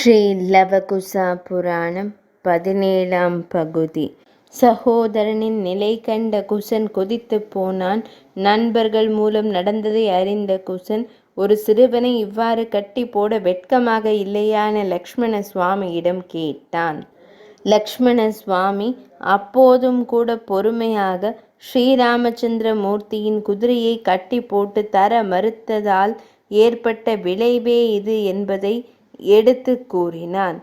ஸ்ரீ லவகுசா புராணம் 17ஆம் பகுதி. சகோதரனின் நிலை கண்ட குசன் கொதித்துப் போனான். நண்பர்கள் மூலம் நடந்ததை அறிந்த குசன் ஒரு சிறுவனை இவ்வாறு கட்டி போட வெட்கமாக இல்லையா என லக்ஷ்மண சுவாமியிடம் கேட்டான். லக்ஷ்மண சுவாமி அப்போதும் கூட பொறுமையாக ஸ்ரீராமச்சந்திர மூர்த்தியின் குதிரையை கட்டி போட்டு தர மறுத்ததால் ஏற்பட்ட விளைவே இது என்பதை எடுத்து கூறினான்.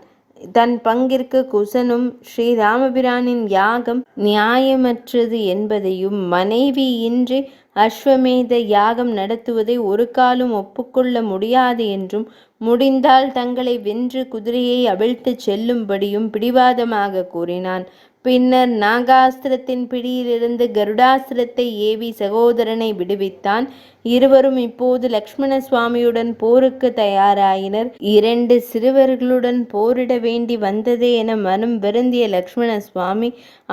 தன் பங்கிற்கு குசனும் ஸ்ரீராமபிரானின் யாகம் நியாயமற்றது என்பதையும் மனைவி இன்றி அஸ்வமேத யாகம் நடத்துவதை ஒரு காலும் ஒப்புக்கொள்ள முடியாது என்றும் முடிந்தால் தங்களை வென்று குதிரையை அவிழ்த்துச் செல்லும்படியும் பிடிவாதமாக கூறினான். பின்னர் நாகாஸ்திரத்தின் பிடியிலிருந்து கருடாஸ்திரத்தை ஏவி சகோதரனை விடுவித்தான். இருவரும் இப்போது லக்ஷ்மண சுவாமியுடன் போருக்கு தயாராயினர். 2 சிறுவர்களுடன் போரிட வேண்டி வந்ததே என மனம் வருந்திய லக்ஷ்மண சுவாமி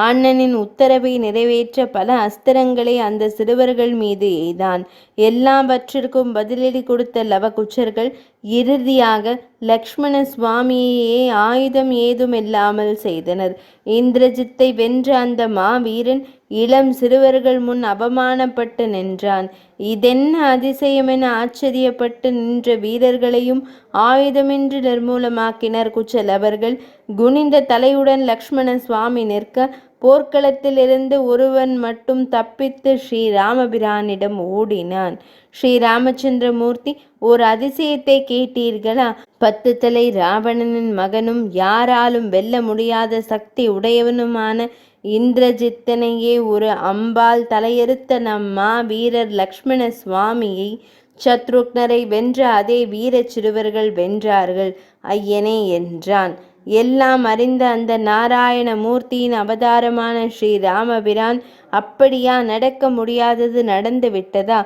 அண்ணனின் உத்தரவை நிறைவேற்ற பல அஸ்திரங்களை அந்த சிறுவர்கள் மீது எய்தான். எல்லாவற்றிற்கும் பதிலடி கொடுத்த லவகுச்சர்கள் இறுதியாக லக்ஷ்மண சுவாமியையே ஆயுதம் ஏதுமில்லாமல் செய்தனர். இந்திரஜித்தை வென்ற அந்த மாவீரன் இளம் சிறுவர்கள் முன் அவமானப்பட்டு நின்றான். இதென்ன அதிசயம் என ஆச்சரியப்பட்டு நின்ற வீரர்களையும் ஆயுதமின்றி நிர்மூலமாக்கினர் குச்சலவர்கள். குனிந்த தலையுடன் லக்ஷ்மண சுவாமி நிற்க போர்க்களத்திலிருந்து ஒருவன் மட்டும் தப்பித்து ஸ்ரீராமபிரானிடம் ஓடினான். ஸ்ரீராமச்சந்திரமூர்த்தி, ஓர் அதிசயத்தை கேட்டீர்களா? 10 தலை ராவணனின் மகனும் யாராலும் வெல்ல முடியாத சக்தி உடையவனுமான இந்திரஜித்தனையே ஒரு அம்பால் தலையறுத்த நம் வீரர் லக்ஷ்மண சுவாமியை சத்ருக்னரை வென்ற அதே வீர சிறுவர்கள் வென்றார்கள் ஐயனே என்றான். எல்லாம் அறிந்த அந்த நாராயண மூர்த்தியின் அவதாரமான ஸ்ரீராமபிரான், அப்படியா? நடக்க முடியாதது நடந்து விட்டதா?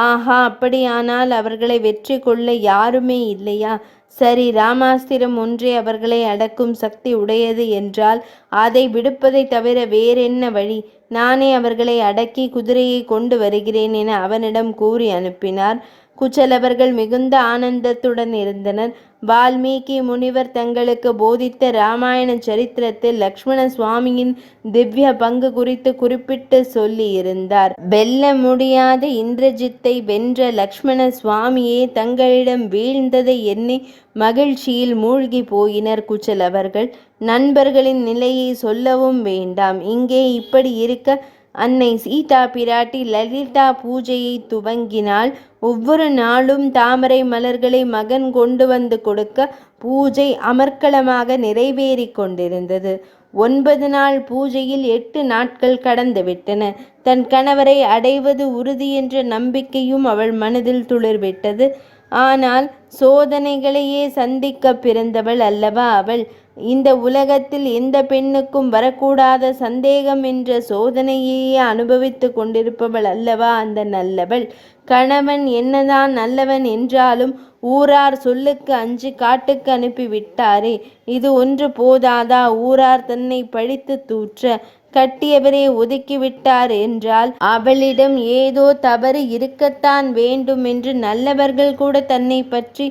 ஆஹா, அப்படியானால் அவர்களை வெற்றி கொள்ள யாருமே இல்லையா? சரி, ராமாஸ்திரம் ஒன்றே அவர்களை அடக்கும் சக்தி உடையது என்றால் அதை விடுப்பதை தவிர வேறென்ன வழி? நானே அவர்களை அடக்கி குதிரையை கொண்டு வருகிறேன் என அவனிடம் கூறி அனுப்பினார். குச்சலவர்கள் மிகுந்த ஆனந்தத்துடன் இருந்தனர். வால்மீகி முனிவர் தங்களுக்கு போதித்த இராமாயண சரித்திரத்தில் லக்ஷ்மண சுவாமியின் திவ்ய பங்கு குறித்து குறிப்பிட்டு சொல்லி இருந்தார். வெல்ல முடியாத இந்திரஜித்தை வென்ற லக்ஷ்மண சுவாமியே தங்களிடம் வீழ்ந்ததை எண்ணி மகிழ்ச்சியில் மூழ்கி போயினர் குச்சலவர்கள். நண்பர்களின் நிலையை சொல்லவும் வேண்டாம். இங்கே இப்படி இருக்க அன்னை சீதா பிராட்டி லலிதா பூஜையை துவங்கினாள். ஒவ்வொரு நாளும் தாமரை மலர்களை மகன் கொண்டு வந்து கொடுக்க பூஜை அமர்க்களமாக நிறைவேறி கொண்டிருந்தது. 9 நாள் பூஜையில் 8 நாட்கள் கடந்துவிட்டன. தன் கணவரை அடைவது உறுதி என்ற நம்பிக்கையும் அவள் மனதில் துளிர்விட்டது. ஆனால் சோதனைகளையே சந்திக்க பிறந்தவள் அல்லவா அவள்? இந்த உலகத்தில் எந்த பெண்ணுக்கும் வரக்கூடாத சந்தேகம் என்ற சோதனையையே அனுபவித்து கொண்டிருப்பவள் அல்லவா அந்த நல்லவள்? கணவன் என்னதான் நல்லவன் என்றாலும் ஊரார் சொல்லுக்கு அஞ்சு காட்டுக்கு அனுப்பி விட்டாரே, இது ஒன்று போதாதா? ஊரார் தன்னை பழித்து தூற்ற கட்டியவரே ஒதுக்கிவிட்டார் என்றால் அவளிடம் ஏதோ தவறு இருக்கத்தான் வேண்டும் என்று நல்லவர்கள் கூட தன்னை பற்றி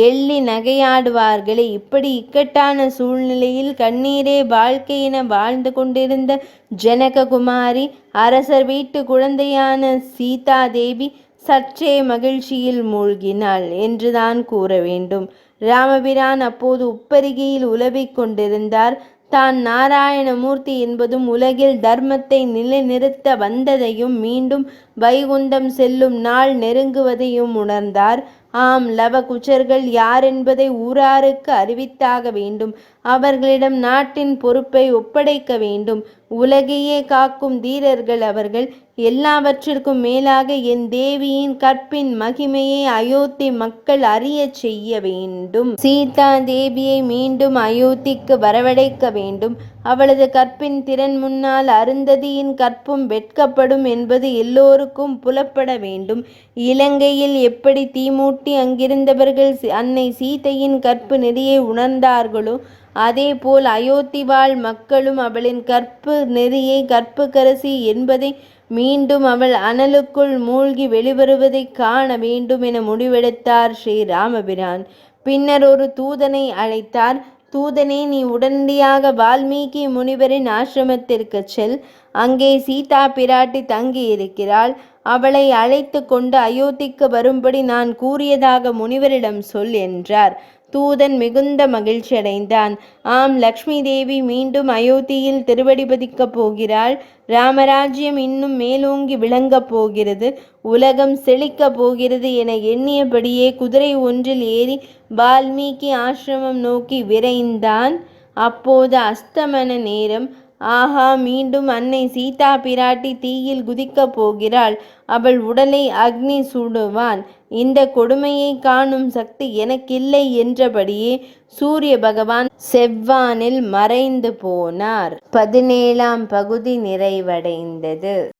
எள்ளி நகையாடுவார்களே. இப்படி இக்கட்டான சூழ்நிலையில் கண்ணீரே வாழ்க்கை என வாழ்ந்து கொண்டிருந்த ஜனககுமாரி, அரசர் வீட்டு குழந்தையான சீதாதேவி சற்றே மகிழ்ச்சியில் மூழ்கினாள் என்றுதான் கூற வேண்டும். ராமபிரான் அப்போது உப்பரிகையில் உலவிக் கொண்டிருந்தார். தான் நாராயணமூர்த்தி என்பதும் உலகில் தர்மத்தை நிலைநிறுத்த வந்ததையும் மீண்டும் வைகுந்தம் செல்லும் நாள் நெருங்குவதையும் உணர்ந்தார். ஆம், லவகுச்சர்கள் யாரென்பதை ஊராருக்கு அறிவித்தாக வேண்டும். அவர்களிடம் நாட்டின் பொறுப்பை ஒப்படைக்க வேண்டும். உலகையே காக்கும் தீரர்கள் அவர்கள். எல்லாவற்றிற்கும் மேலாக என் தேவியின் கற்பின் மகிமையை அயோத்தி மக்கள் அறிய செய்ய வேண்டும். சீதா தேவியை மீண்டும் அயோத்திக்கு வரவழைக்க வேண்டும். அவளது கற்பின் திறன் முன்னால் அருந்ததியின் கற்பும் வெட்கப்படும் என்பது எல்லோருக்கும் புலப்பட வேண்டும். இலங்கையில் எப்படி தீமூட்டி அங்கிருந்தவர்கள் அன்னை சீதையின் கற்பு நெறியை உணர்ந்தார்களோ அதேபோல் அயோத்தி வாழ் மக்களும் அவளின் கற்பு நெறியை, கற்புக்கரசி என்பதை மீண்டும் அவள் அனலுக்குள் மூழ்கி வெளிவருவதை காண வேண்டும் என முடிவெடுத்தார் ஸ்ரீராமபிரான். பின்னர் ஒரு தூதனை அழைத்தார். தூதனே, நீ உடனடியாக வால்மீகி முனிவரின் ஆசிரமத்திற்கு செல். அங்கே சீதா பிராட்டி தங்கியிருக்கிறாள். அவளை அழைத்து கொண்டு அயோத்திக்கு வரும்படி நான் கூறியதாக முனிவரிடம் சொல் என்றார். தூதன் மிகுந்த மகிழ்ச்சியடைந்தான். ஆம், லக்ஷ்மி தேவி மீண்டும் அயோத்தியில் திருவடி பதிக்கப் போகிறாள். ராமராஜ்யம் இன்னும் மேலோங்கி விளங்கப் போகிறது. உலகம் செழிக்கப் போகிறது என எண்ணியபடியே குதிரை ஒன்றில் ஏறி வால்மீகி ஆசிரமம் நோக்கி விரைந்தான். அப்போது அஸ்தமன நேரம். ஆஹா, மீண்டும் அன்னை சீதா பிராட்டி தீயில் குதிக்கப் போகிறாள். அவள் உடலை அக்னி சுடுவான். இந்த கொடுமையை காணும் சக்தி எனக்கில்லை என்றபடியே சூரிய பகவான் செவ்வானில் மறைந்து போனார். 17ஆம் பகுதி நிறைவடைந்தது.